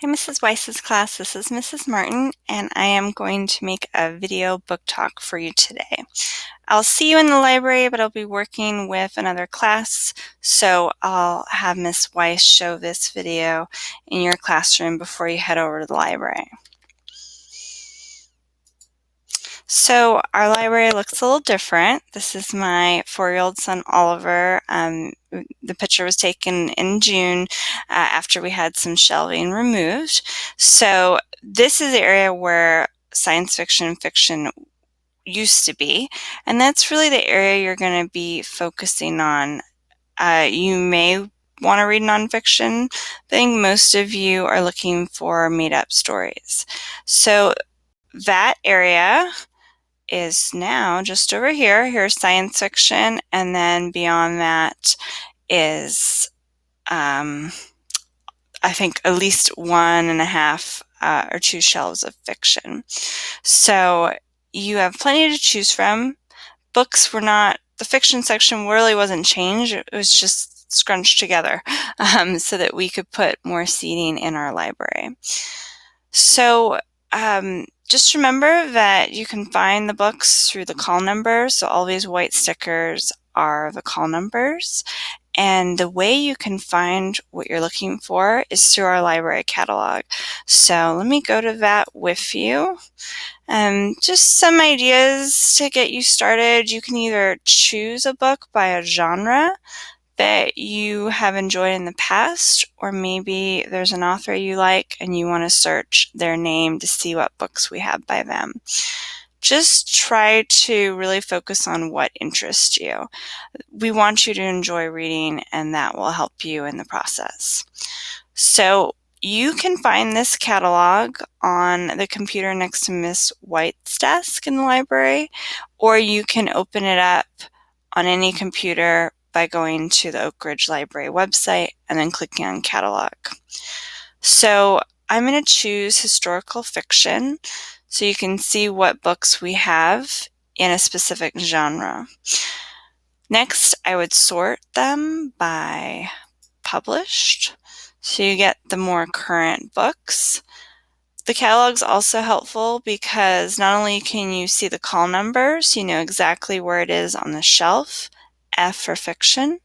Hi, Mrs. Weiss's class. This is Mrs. Martin, and I am going to make a video book talk for you today. I'll see you in the library, but I'll be working with another class, so I'll have Miss Weiss show this video in your classroom before you head over to the library. So our library looks a little different. This is my 4-year-old son, Oliver. The picture was taken in June after we had some shelving removed. So this is the area where science fiction and fiction used to be, and that's really the area you're going to be focusing on. You may want to read nonfiction. I think most of you are looking for made-up stories. So that area is now just over here. Here's science fiction, and then beyond that is I think at least 1.5 or 2 shelves of fiction. So you have plenty to choose from. Books were not, the fiction section really wasn't changed. It was just scrunched together so that we could put more seating in our library. So just remember that you can find the books through the call numbers. So all these white stickers are the call numbers. And the way you can find what you're looking for is through our library catalog. So let me go to that with you. Just some ideas to get you started. You can either choose a book by a genre that you have enjoyed in the past, or maybe there's an author you like and you want to search their name to see what books we have by them. Just try to really focus on what interests you. We want you to enjoy reading, and that will help you in the process. So you can find this catalog on the computer next to Miss White's desk in the library, or you can open it up on any computer by going to the Oak Ridge Library website and then clicking on catalog. So I'm going to choose historical fiction so you can see what books we have in a specific genre. Next, I would sort them by published, so you get the more current books. The catalog's also helpful because not only can you see the call numbers, you know exactly where it is on the shelf, F for fiction.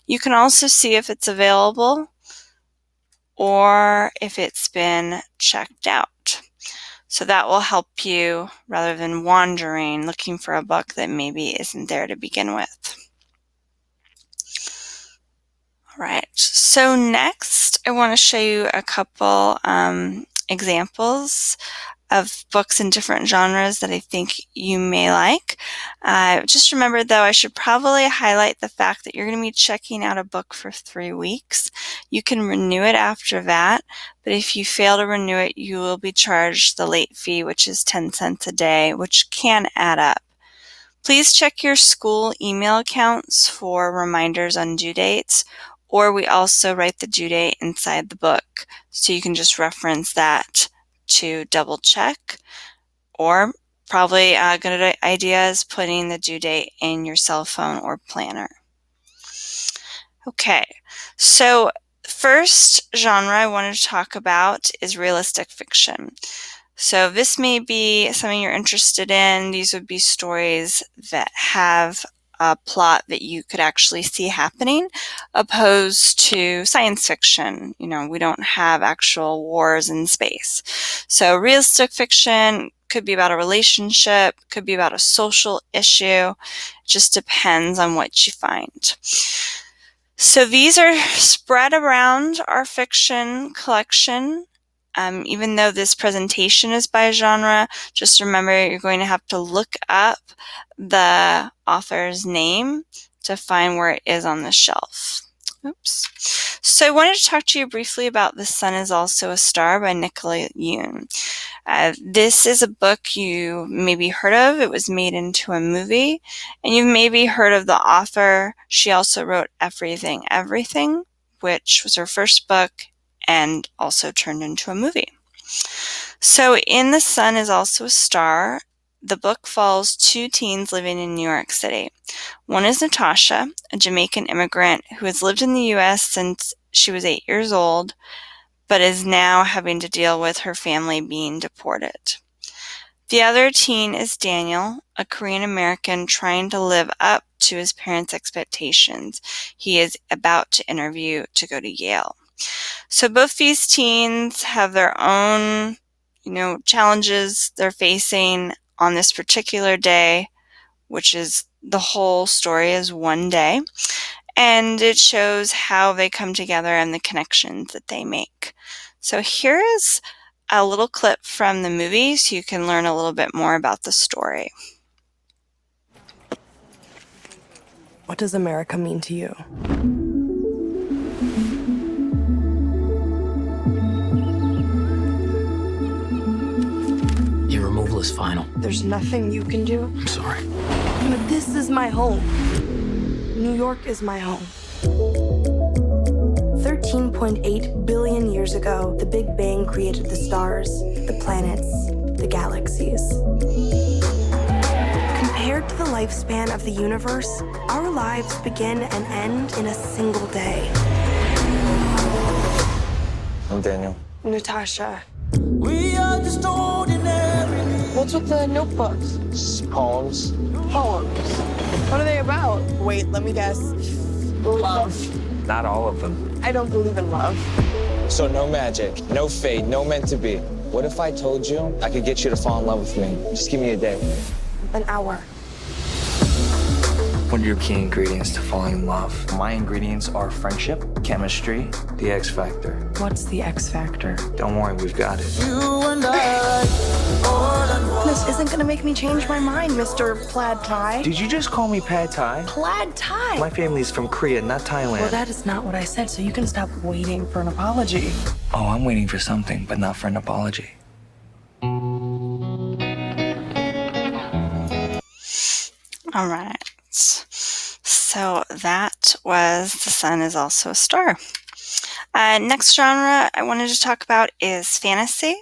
You can also see if it's available or if it's been checked out. So that will help you rather than wandering looking for a book that maybe isn't there to begin with. All right, so next I want to show you a couple examples of books in different genres that I think you may like. Just remember though, I should probably highlight the fact that you're going to be checking out a book for 3 weeks. You can renew it after that, but if you fail to renew it, you will be charged the late fee, which is 10 cents a day, which can add up. Please check your school email accounts for reminders on due dates, or we also write the due date inside the book, so you can just reference that to double check. Or probably a good idea is putting the due date in your cell phone or planner. Okay, so first genre I wanted to talk about is realistic fiction. So this may be something you're interested in. These would be stories that have a plot that you could actually see happening, opposed to science fiction. You know, we don't have actual wars in space. So realistic fiction could be about a relationship, could be about a social issue. It just depends on what you find. So these are spread around our fiction collection. Even though this presentation is by genre, just remember you're going to have to look up the author's name to find where it is on the shelf. Oops. So I wanted to talk to you briefly about The Sun is Also a Star by Nicola Yoon. This is a book you maybe heard of. It was made into a movie, and you've maybe heard of the author. She also wrote Everything, Everything, which was her first book and also turned into a movie. So in The Sun is Also a Star, the book follows 2 teens living in New York City. One is Natasha, a Jamaican immigrant who has lived in the U.S. since she was 8 years old, but is now having to deal with her family being deported. The other teen is Daniel, a Korean American trying to live up to his parents' expectations. He is about to interview to go to Yale. So both these teens have their own, challenges they're facing on this particular day, which is the whole story is one day. And it shows how they come together and the connections that they make. So here is a little clip from the movie so you can learn a little bit more about the story. What does America mean to you? Your removal is final. There's nothing you can do. I'm sorry. But this is my home. New York is my home. 13.8 billion years ago, the Big Bang created the stars, the planets, the galaxies. Compared to the lifespan of the universe, our lives begin and end in a single day. I'm Daniel. Natasha. We are just ordinary. What's with the notebooks? Poems. Poems. What are they about? Wait, let me guess. Love. Not all of them. I don't believe in love. So no magic, no fate, no meant to be. What if I told you I could get you to fall in love with me? Just give me a day. An hour. What are your key ingredients to falling in love? My ingredients are friendship, chemistry, the X factor. What's the X factor? Don't worry, we've got it. You and I, more than one. This isn't gonna make me change my mind, Mr. Plaid Tie. Did you just call me Pad Thai? Plaid Tie? My family's from Korea, not Thailand. Well, that is not what I said, so you can stop waiting for an apology. Oh, I'm waiting for something, but not for an apology. All right. So that was The Sun is Also a Star. Next genre I wanted to talk about is fantasy.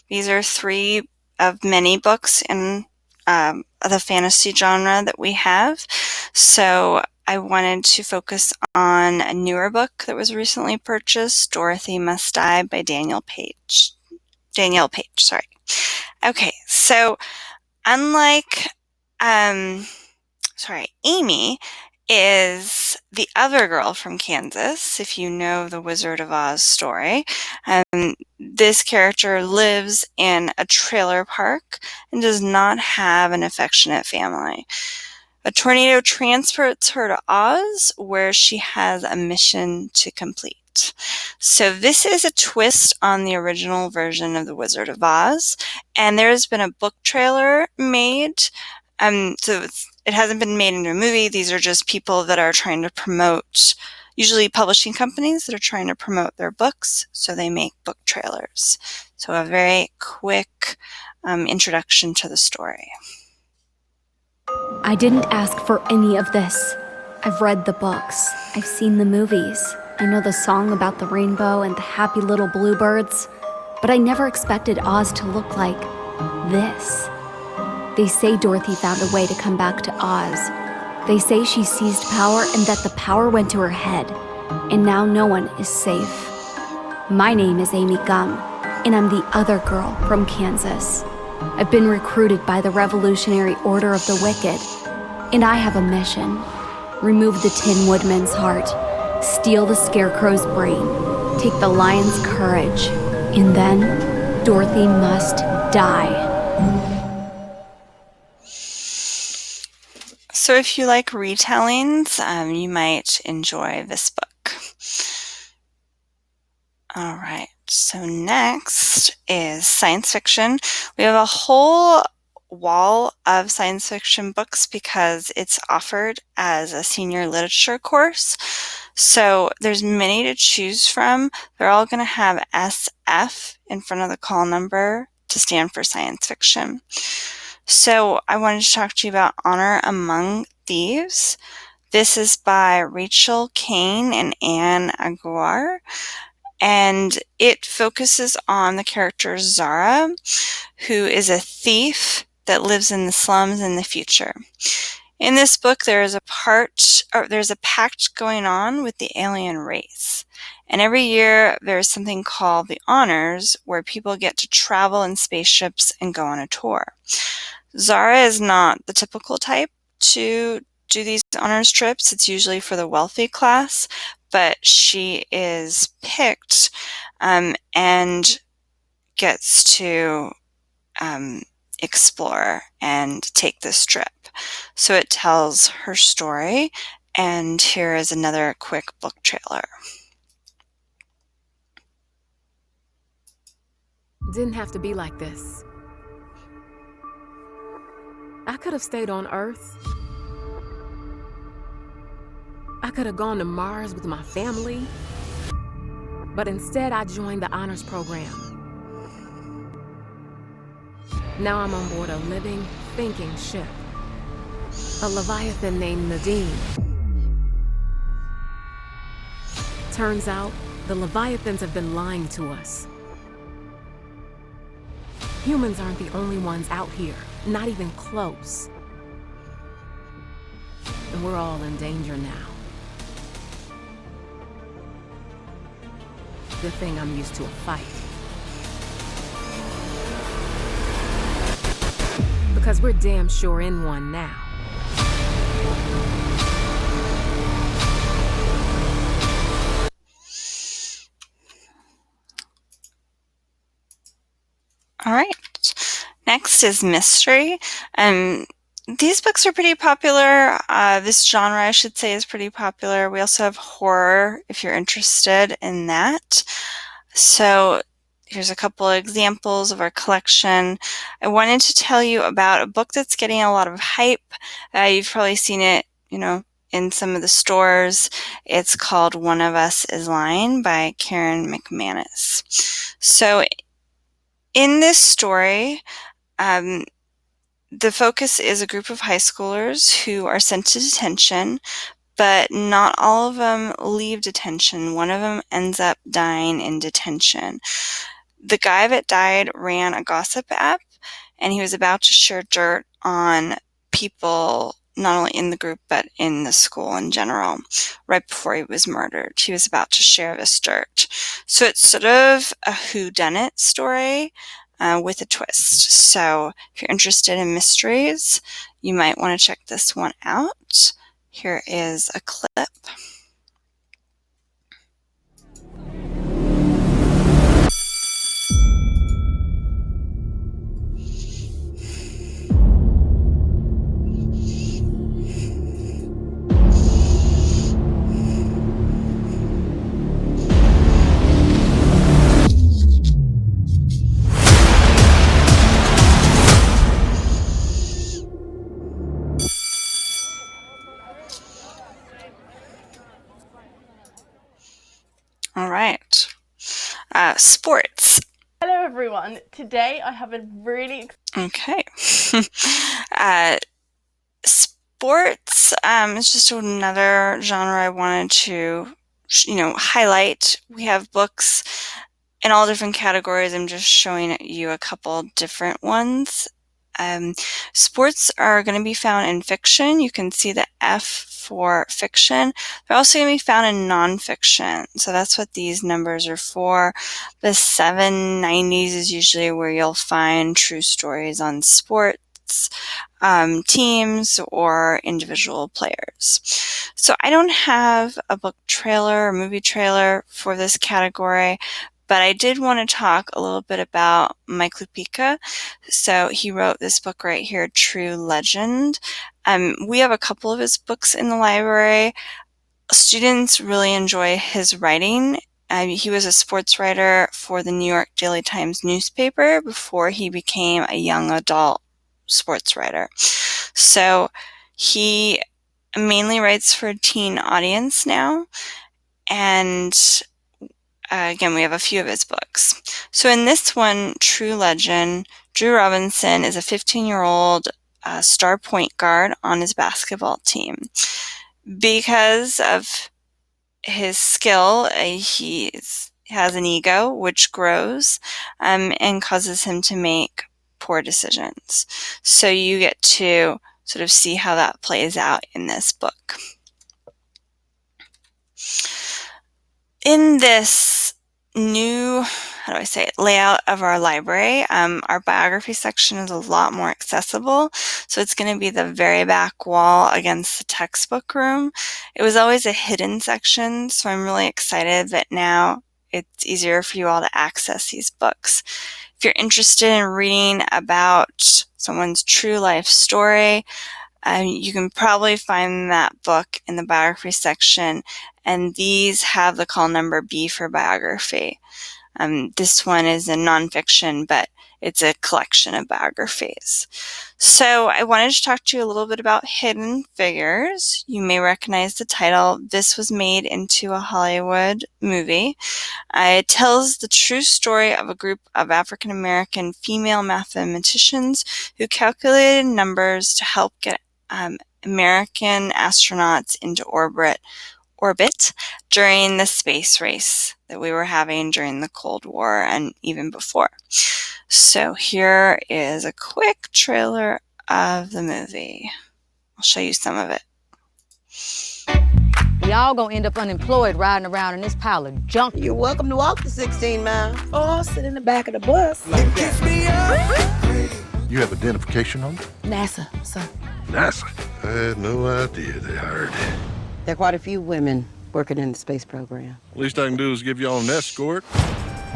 These are 3 of many books in the fantasy genre that we have. So I wanted to focus on a newer book that was recently purchased, Dorothy Must Die by Danielle Page, sorry. Okay, so unlike, Amy is the other girl from Kansas, if you know the Wizard of Oz story. This character lives in a trailer park and does not have an affectionate family. A tornado transports her to Oz, where she has a mission to complete. So this is a twist on the original version of The Wizard of Oz, and there has been a book trailer made. So it hasn't been made into a movie. These are just people that are trying to promote, usually publishing companies that are trying to promote their books, so they make book trailers. So a very quick introduction to the story. I didn't ask for any of this. I've read the books. I've seen the movies. I know the song about the rainbow and the happy little bluebirds. But I never expected Oz to look like this. They say Dorothy found a way to come back to Oz. They say she seized power and that the power went to her head. And now no one is safe. My name is Amy Gum, and I'm the other girl from Kansas. I've been recruited by the Revolutionary Order of the Wicked, and I have a mission. Remove the Tin Woodman's heart, steal the Scarecrow's brain, take the Lion's courage, and then Dorothy must die. So if you like retellings, you might enjoy this book. All right. So next is science fiction. We have a whole wall of science fiction books because it's offered as a senior literature course. So there's many to choose from. They're all going to have SF in front of the call number to stand for science fiction. So I wanted to talk to you about Honor Among Thieves. This is by Rachel Kane and Anne Aguirre. And it focuses on the character Zara, who is a thief that lives in the slums in the future. In this book, there's a pact going on with the alien race. And every year there's something called the Honors, where people get to travel in spaceships and go on a tour. Zara is not the typical type to do these honors trips. It's usually for the wealthy class, but she is picked and gets to explore and take this trip. So it tells her story, and here is another quick book trailer. Didn't have to be like this. I could have stayed on Earth. I could have gone to Mars with my family. But instead, I joined the honors program. Now I'm on board a living, thinking ship. A Leviathan named Nadine. Turns out, the Leviathans have been lying to us. Humans aren't the only ones out here, not even close. And we're all in danger now. Good thing I'm used to a fight. Because we're damn sure in one now. All right. Next is mystery. These books are pretty popular. This genre, I should say, is pretty popular. We also have horror, if you're interested in that. So here's a couple of examples of our collection. I wanted to tell you about a book that's getting a lot of hype. You've probably seen it, in some of the stores. It's called One of Us is Lying by Karen McManus. So in this story, the focus is a group of high schoolers who are sent to detention, but not all of them leave detention. One of them ends up dying in detention. The guy that died ran a gossip app, and he was about to share dirt on people not only in the group but in the school in general. Right before he was murdered, he was about to share this dirt. So it's sort of a whodunit story with a twist. So if you're interested in mysteries, you might want to check this one out. Here is a clip. All right. Sports. Hello everyone. Today I have a really Okay. Sports is just another genre I wanted to, highlight. We have books in all different categories. I'm just showing you a couple different ones. Sports are going to be found in fiction. You can see the F for fiction. They're also going to be found in nonfiction. So that's what these numbers are for. The 790s is usually where you'll find true stories on sports, teams, or individual players. So I don't have a book trailer or movie trailer for this category, but I did want to talk a little bit about Mike Lupica. So he wrote this book right here, True Legend. We have a couple of his books in the library. Students really enjoy his writing. He was a sports writer for the New York Daily Times newspaper before he became a young adult sports writer. So he mainly writes for a teen audience now. And again, we have a few of his books. So in this one, True Legend, Drew Robinson is a 15-year-old star point guard on his basketball team. Because of his skill, he has an ego which grows and causes him to make poor decisions. So you get to sort of see how that plays out in this book. In this new, how do I say it, layout of our library, our biography section is a lot more accessible. So it's going to be the very back wall against the textbook room. It was always a hidden section, so I'm really excited that now it's easier for you all to access these books. If you're interested in reading about someone's true life story, you can probably find that book in the biography section, and these have the call number B for biography. This one is a nonfiction, but it's a collection of biographies. So I wanted to talk to you a little bit about Hidden Figures. You may recognize the title. This was made into a Hollywood movie. It tells the true story of a group of African American female mathematicians who calculated numbers to help get American astronauts into orbit during the space race that we were having during the Cold War and even before. So here is a quick trailer of the movie. I'll show you some of it. Y'all gonna end up unemployed riding around in this pile of junk. You're welcome to walk the 16 miles or sit in the back of the bus. You have identification on it? NASA, sir. NASA? I had no idea they hired. There are quite a few women working in the space program. Least I can do is give y'all an escort.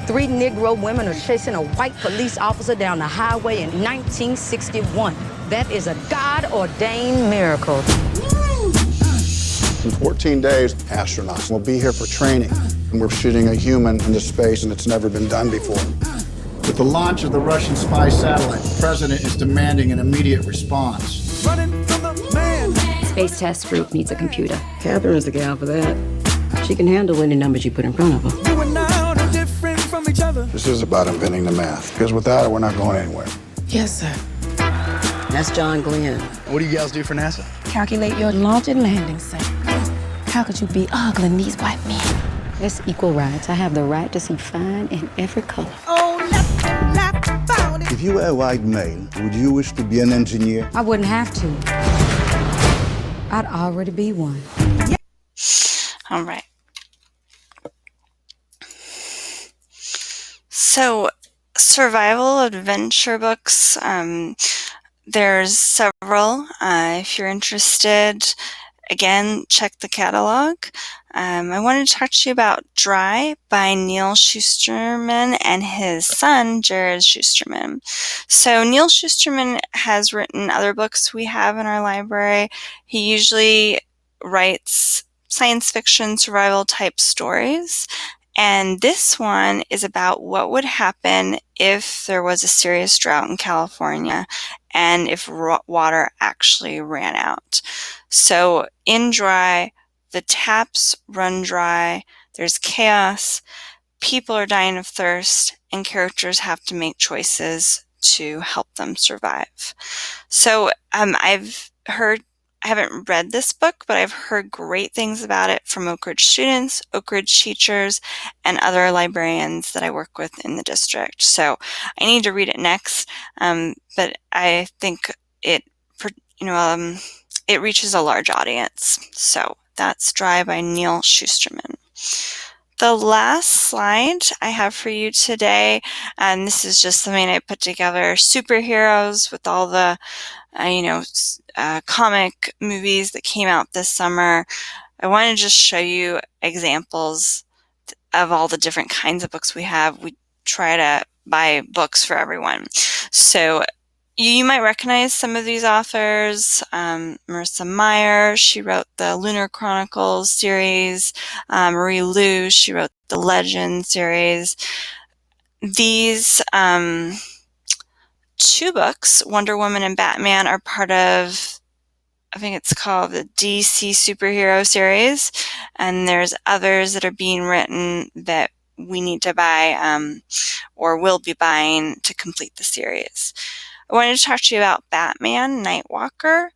3 Negro women are chasing a white police officer down the highway in 1961. That is a God-ordained miracle. In 14 days, astronauts will be here for training. And we're shooting a human into space, and it's never been done before. With the launch of the Russian spy satellite, the president is demanding an immediate response. Running from the man. Space Test Group needs a computer. Catherine is the gal for that. She can handle any numbers you put in front of her. You and I are different from each other. This is about inventing the math, because without it, we're not going anywhere. Yes, sir. That's John Glenn. What do you guys do for NASA? Calculate your launch and landing site. How could you be ogling these white men? It's equal rights. I have the right to see fine in every color. Oh, left, found it. If you were a white male, would you wish to be an engineer? I wouldn't have to. I'd already be one. Yeah. All right. So, survival adventure books, there's several. If you're interested, again, check the catalog. I wanted to talk to you about Dry by Neal Shusterman and his son, Jared Shusterman. So Neal Shusterman has written other books we have in our library. He usually writes science fiction survival type stories. And this one is about what would happen if there was a serious drought in California and if water actually ran out. So in Dry, the taps run dry, there's chaos, people are dying of thirst, and characters have to make choices to help them survive. So I haven't read this book, but I've heard great things about it from Oak Ridge students, Oak Ridge teachers, and other librarians that I work with in the district. So I need to read it next, but I think it reaches a large audience. So that's Dry by Neal Shusterman. The last slide I have for you today, and this is just something I put together, superheroes with all the comic movies that came out this summer. I want to just show you examples of all the different kinds of books we have. We try to buy books for everyone. So you might recognize some of these authors. Marissa Meyer, she wrote the Lunar Chronicles series. Marie Lu, she wrote the Legend series. These two books, Wonder Woman and Batman, are part of, I think it's called the DC Superhero series. And there's others that are being written that we need to buy or will be buying to complete the series. I wanted to talk to you about Batman Nightwalker.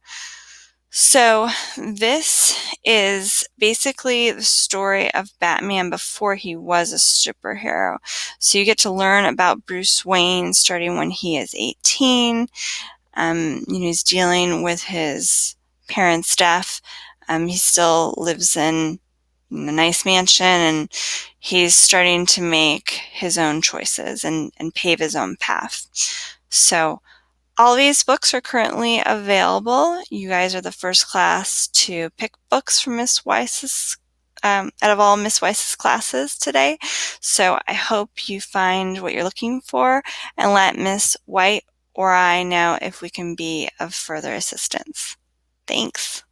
So this is basically the story of Batman before he was a superhero. So you get to learn about Bruce Wayne starting when he is 18. He's dealing with his parents' death. He still lives in in a nice mansion, and he's starting to make his own choices and pave his own path. So all these books are currently available. You guys are the first class to pick books from Miss Weiss's out of all Miss Weiss's classes today. So I hope you find what you're looking for and let Miss White or I know if we can be of further assistance. Thanks.